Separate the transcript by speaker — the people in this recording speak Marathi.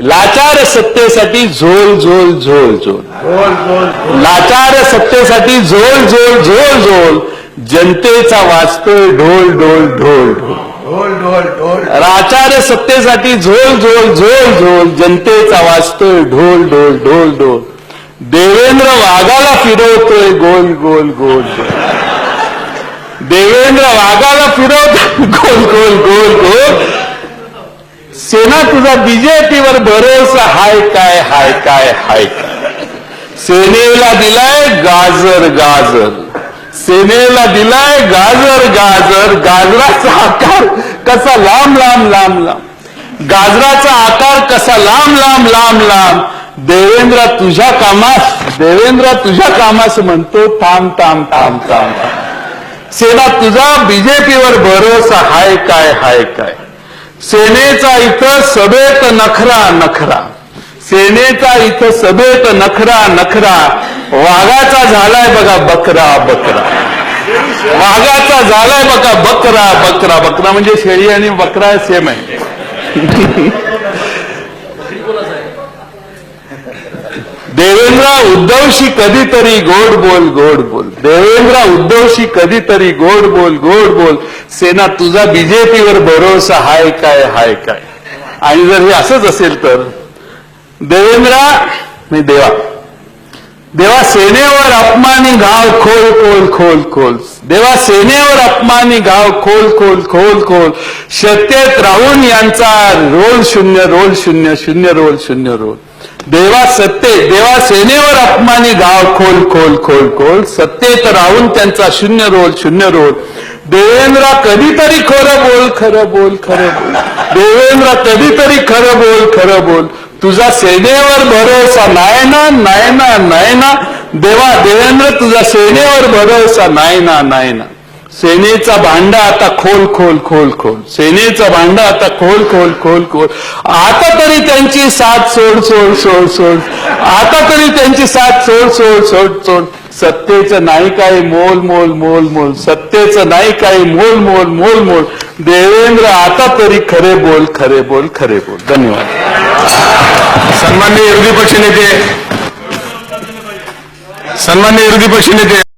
Speaker 1: लाचार सत्तेसाठी झोल झोल झोल झोल, लाचार सत्तेसाठी झोल झोल झोल झोल, जनतेचा वाजतोय ढोल ढोल ढोल ढोल, लाचार सत्तेसाठी झोल झोल झोल झोल, जनतेचा वाजतोय ढोल ढोल ढोल ढोल, देवेंद्र वाघाला फिरवतोय गोल गोल गोल, देवेंद्र वाघाला फिरवतोय गोल गोल गोल गोल, सेना तुझा बीजेपीवर भरोसा हाय काय हाय काय हाय काय, सेनेला दिलाय गाजर गाजर, सेनेला दिलाय गाजर गाजर, गाजराचा आकार कसा लांब लांब लांब लांब, गाजराचा आकार कसा लांब लांब लांब लांब, देवेंद्र तुझ्या कामास म्हणतो थांब थांब थांब थांब, सेना तुझा बीजेपीवर भरोसा हाय काय हाय काय, सेनेचा इथं सभेत नखरा नखरा, सेनेचा इथं सभेत नखरा नखरा, वाघाचा झालाय बघा बकरा बकरा, वाघाचा झालाय बघा बकरा बकरा, बकरा म्हणजे शेळी आणि बकरा सेम आहे. देवेंद्र उद्धवशी कधीतरी गोड बोल गोड बोल, देवेंद्र उद्धवशी कधीतरी गोड बोल गोड बोल, सेना तुझा बीजेपीवर भरोसा हाय काय हाय काय. आणि जर हे असंच असेल तर देवेंद्र नाही देवा सेनेवर अपमानी घाव खोल खोल खोल खोल, देवा सेनेवर अपमानी घाव खोल खोल खोल खोल, सत्तेत राहून यांचा रोल शून्य शून्य रोल शून्य रोल, देवा सेनेवर अपमानी घाव खोल खोल खोल खोल, सत्तेत राहून त्यांचा शून्य रोल, देवेंद्र कधीतरी खरं बोल खरं बोल खरं बोल, देवेंद्र कधीतरी खरं बोल, तुझा सेनेवर भरोसा नाही ना नाही ना नाही ना, देवेंद्र तुझा सेनेवर भरोसा नाही ना नाही ना, सेनेचा भांडा आता खोल खोल खोल खोल, सेनेचा भांडा आता खोल खोल खोल खोल, आता तरी त्यांची साथ सोड सोड सोड सोड, आता तरी त्यांची साथ सोड सोड सोड सोड, सत्तेचं नाही काही मोल मोल मोल मोल, सत्तेचं नाही काही मोल मोल मोल मोल, देवेंद्र आता तरी खरे बोल खरे बोल खरे बोल. धन्यवाद.
Speaker 2: सन्माननीय विरोधी पक्षनेते